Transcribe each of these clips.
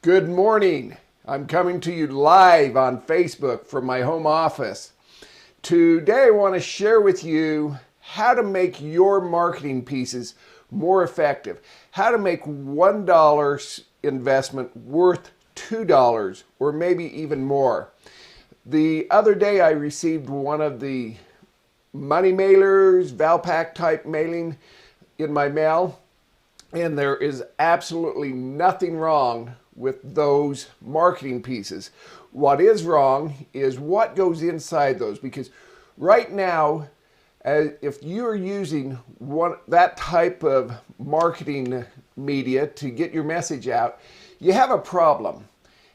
Good morning. I'm coming to you live on Facebook from my home office. Today I want to share with you how to make your marketing pieces more effective. How to make $1 investment worth $2 or maybe even more. The other day I received one of the money mailers, Valpak type mailing in my mail, and there is absolutely nothing wrong with those marketing pieces. What is wrong is what goes inside those, because right now, if you're using that type of marketing media to get your message out, you have a problem.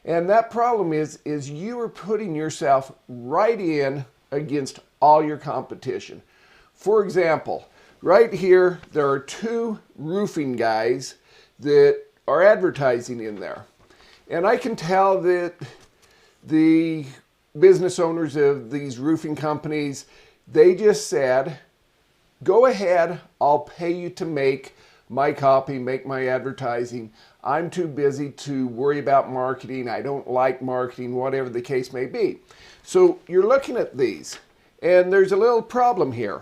And that problem is you are putting yourself right in against all your competition. For example, right here, there are two roofing guys that are advertising in there. And I can tell that the business owners of these roofing companies, they just said, go ahead, I'll pay you to make my copy, make my advertising. I'm too busy to worry about marketing. I don't like marketing, whatever the case may be. So you're looking at these, and there's a little problem here.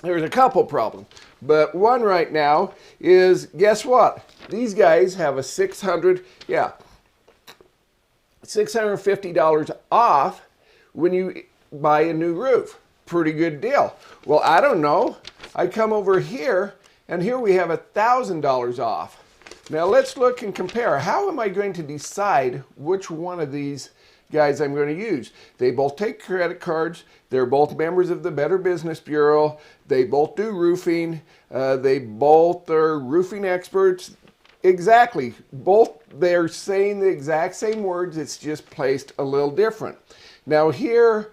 There's a couple problems, but one right now is, guess what? These guys have a $650 off when you buy a new roof. Pretty good deal. Well, I don't know. I come over here, and here we have $1,000 off. Now let's look and compare. How am I going to decide which one of these guys I'm going to use? They both take credit cards. They're both members of the Better Business Bureau. They both do roofing. They both are roofing experts. Exactly. Both, they're saying the exact same words. It's just placed a little different. Now here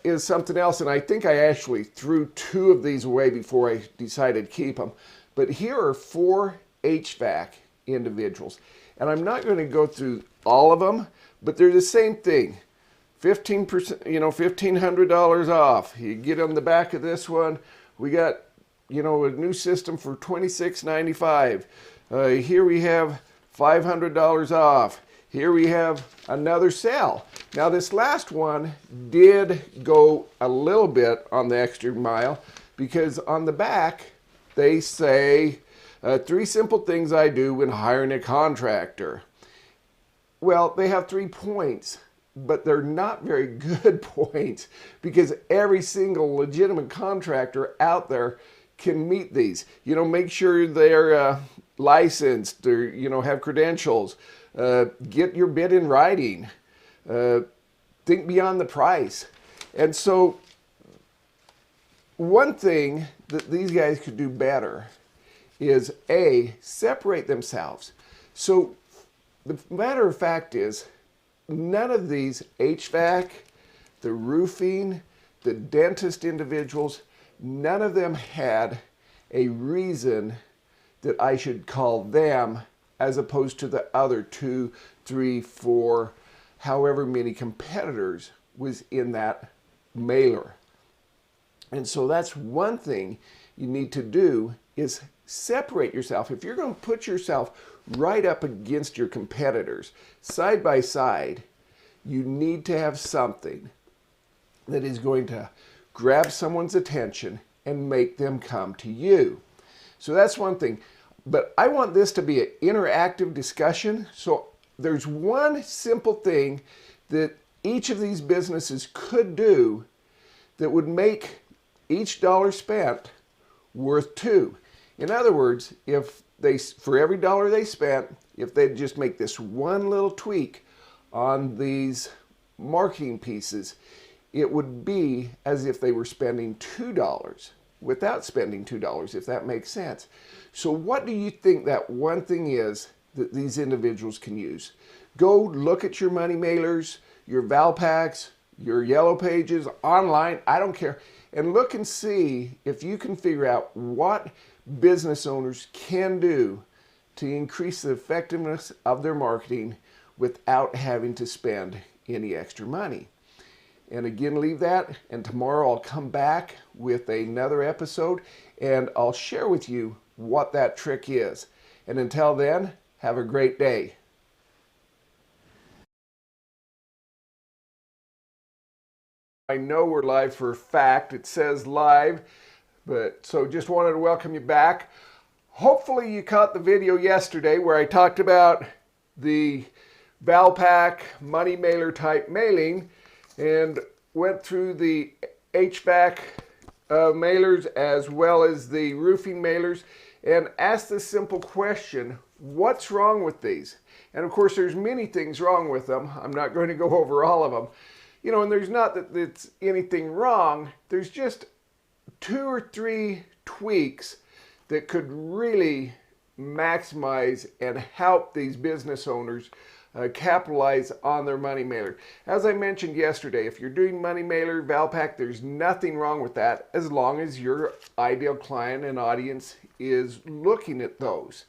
is something else, and I think I actually threw two of these away before I decided to keep them. But here are 4 HVAC individuals. And I'm not going to go through all of them, but they're the same thing. 15%, $1,500 off. You get on the back of this one, we got, a new system for $26.95. Here we have $500 off. Here we have another sale. Now this last one did go a little bit on the extra mile, because on the back they say 3 simple things I do when hiring a contractor. Well, they have 3 points, but they're not very good points, because every single legitimate contractor out there can meet these. Make sure they're licensed or, have credentials. Get your bid in writing. Think beyond the price. And so one thing that these guys could do better is separate themselves. So the matter of fact is, none of these HVAC, the roofing, the dentist individuals, none of them had a reason that I should call them, as opposed to the other 2, 3, 4, however many competitors was in that mailer. And so that's one thing you need to do, is separate yourself. If you're going to put yourself right up against your competitors, side by side, you need to have something that is going to grab someone's attention and make them come to you. So that's one thing. But I want this to be an interactive discussion. So there's one simple thing that each of these businesses could do that would make each dollar spent worth 2. In other words, for every dollar they spent, if they just make this one little tweak on these marketing pieces, it would be as if they were spending $2 without spending $2, if that makes sense. So what do you think that one thing is that these individuals can use? Go look at your money mailers, your Valpaks, your Yellow Pages, online, I don't care, and look and see if you can figure out what business owners can do to increase the effectiveness of their marketing without having to spend any extra money. And again, leave that, and tomorrow I'll come back with another episode, and I'll share with you what that trick is. And until then, have a great day. I know we're live for a fact. It says live, but so just wanted to welcome you back. Hopefully you caught the video yesterday where I talked about the Valpak money mailer type mailing and went through the HVAC mailers as well as the roofing mailers and asked this simple question: what's wrong with these? And of course there's many things wrong with them. I'm not going to go over all of them. You know, and there's not that it's anything wrong. There's just 2 or 3 tweaks that could really maximize and help these business owners capitalize on their money mailer. As I mentioned yesterday, if you're doing money mailer, Valpak, there's nothing wrong with that as long as your ideal client and audience is looking at those.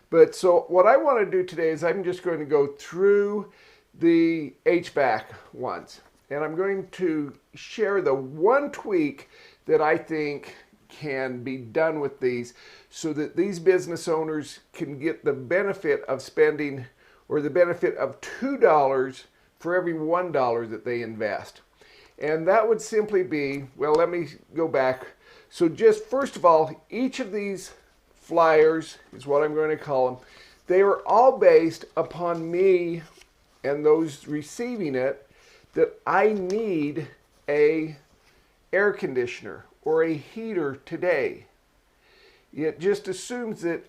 But so what I want to do today is I'm just going to go through the HVAC ones. And I'm going to share the one tweak that I think can be done with these so that these business owners can get the benefit of spending, or the benefit of $2 for every $1 that they invest. And that would simply be, well, let me go back. So just first of all, each of these flyers is what I'm going to call them. They are all based upon me and those receiving it that I need a air conditioner or a heater today. It just assumes that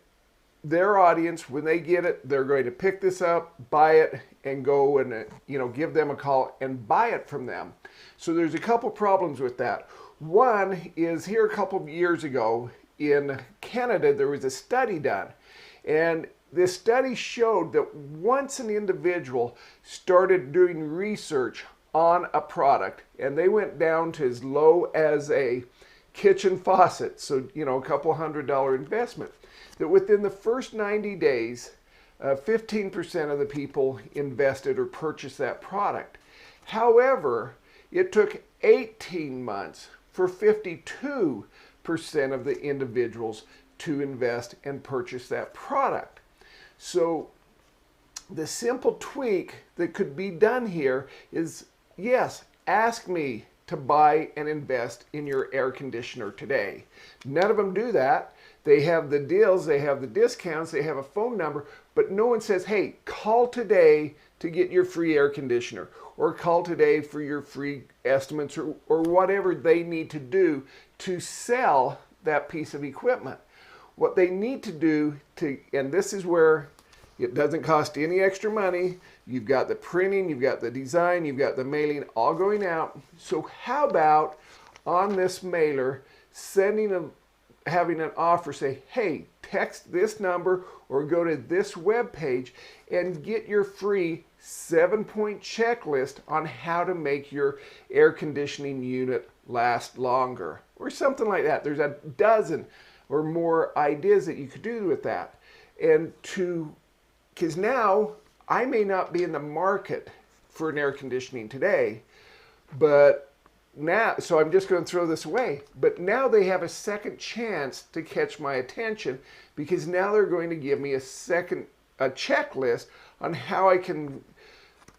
their audience, when they get it, they're going to pick this up, buy it, and go and give them a call and buy it from them. So there's a couple problems with that. One is, here a couple of years ago in Canada, there was a study done, and this study showed that once an individual started doing research on a product, and they went down to as low as a kitchen faucet, so a couple $100 investment, that within the first 90 days, 15% of the people invested or purchased that product. However, it took 18 months for 52% of the individuals to invest and purchase that product. So the simple tweak that could be done here is, yes, ask me to buy and invest in your air conditioner today. None of them do that. They have the deals, they have the discounts, they have a phone number, but no one says, hey, call today to get your free air conditioner, or call today for your free estimates, or whatever they need to do to sell that piece of equipment. What they need to do and this is where it doesn't cost any extra money. You've got the printing, you've got the design, you've got the mailing all going out. So how about on this mailer having an offer say, hey, text this number or go to this web page and get your free 7-point checklist on how to make your air conditioning unit last longer, or something like that. There's a dozen or more ideas that you could do with that. And because now I may not be in the market for an air conditioning today, but now, so I'm just going to throw this away. But now they have a second chance to catch my attention, because now they're going to give me a checklist on how I can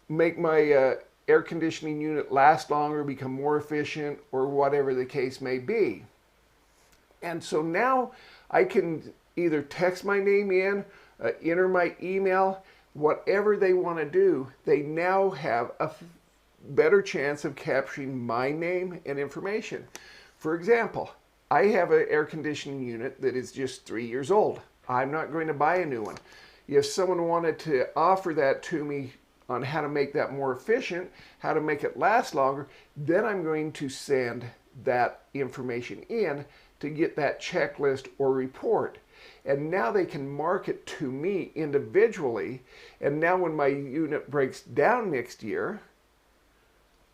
make my air conditioning unit last longer, become more efficient, or whatever the case may be. And so now I can either text my name in, enter my email, whatever they want to do. They now have a better chance of capturing my name and information. For example, I have an air conditioning unit that is just 3 years old. I'm not going to buy a new one. If someone wanted to offer that to me on how to make that more efficient, how to make it last longer, then I'm going to send that information in to get that checklist or report. And now they can market to me individually. And now when my unit breaks down next year,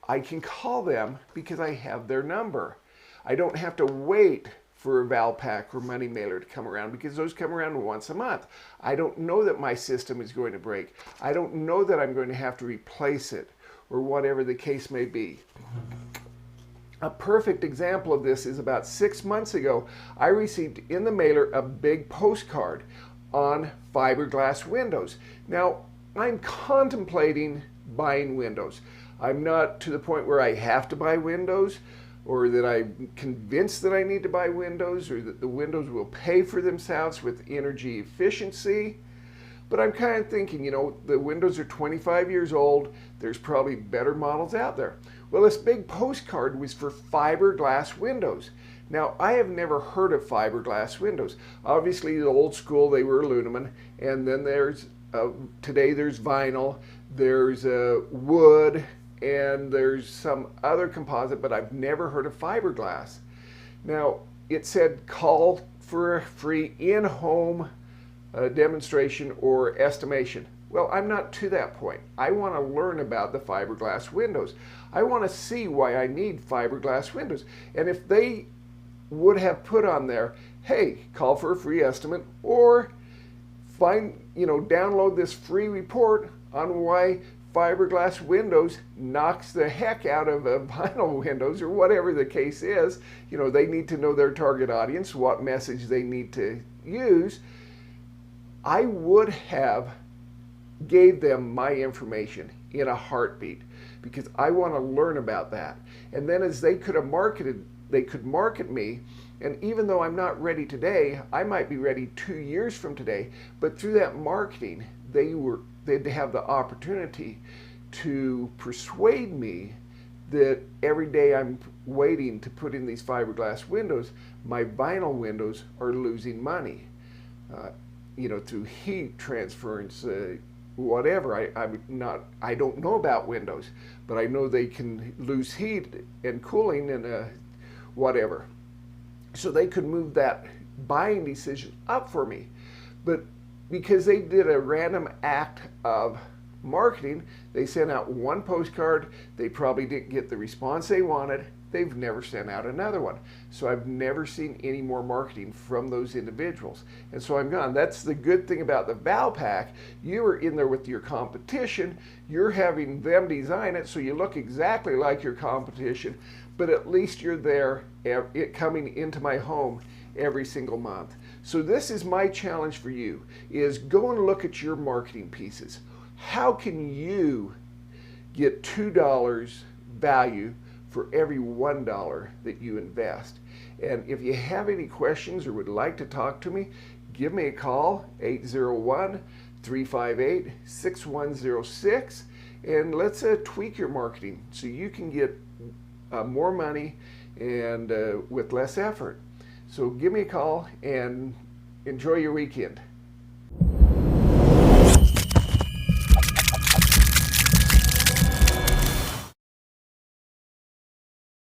I can call them because I have their number. I don't have to wait for a Valpak or money mailer to come around, because those come around once a month. I don't know that my system is going to break. I don't know that I'm going to have to replace it, or whatever the case may be. A perfect example of this is about 6 months ago, I received in the mailer a big postcard on fiberglass windows. Now, I'm contemplating buying windows. I'm not to the point where I have to buy windows, or that I'm convinced that I need to buy windows, or that the windows will pay for themselves with energy efficiency. But I'm kind of thinking, the windows are 25 years old. There's probably better models out there. Well, this big postcard was for fiberglass windows. Now, I have never heard of fiberglass windows. Obviously, the old school, they were aluminum. And then today there's vinyl, there's wood, and there's some other composite, but I've never heard of fiberglass. Now, it said call for a free in-home demonstration or estimation. Well, I'm not to that point. I want to learn about the fiberglass windows. I want to see why I need fiberglass windows. And if they would have put on there, hey, call for a free estimate, or download this free report on why fiberglass windows knocks the heck out of vinyl windows, or whatever the case is. They need to know their target audience, what message they need to use. I would have gave them my information in a heartbeat, because I want to learn about that. And then as they could market me, and even though I'm not ready today, I might be ready 2 years from today, but through that marketing, they'd have the opportunity to persuade me that every day I'm waiting to put in these fiberglass windows, my vinyl windows are losing money, through heat transference, whatever. I don't know about windows, but I know they can lose heat and cooling and whatever. So they could move that buying decision up for me. But because they did a random act of marketing, they sent out one postcard, they probably didn't get the response they wanted, they've never sent out another one. So I've never seen any more marketing from those individuals. And so I'm gone. That's the good thing about the Valpak. You are in there with your competition, you're having them design it so you look exactly like your competition, but at least you're there, it coming into my home every single month. So this is my challenge for you, is go and look at your marketing pieces. How can you get $2 value for every $1 that you invest? And if you have any questions or would like to talk to me, give me a call, 801-358-6106, and let's tweak your marketing so you can get more money and with less effort. So give me a call and enjoy your weekend.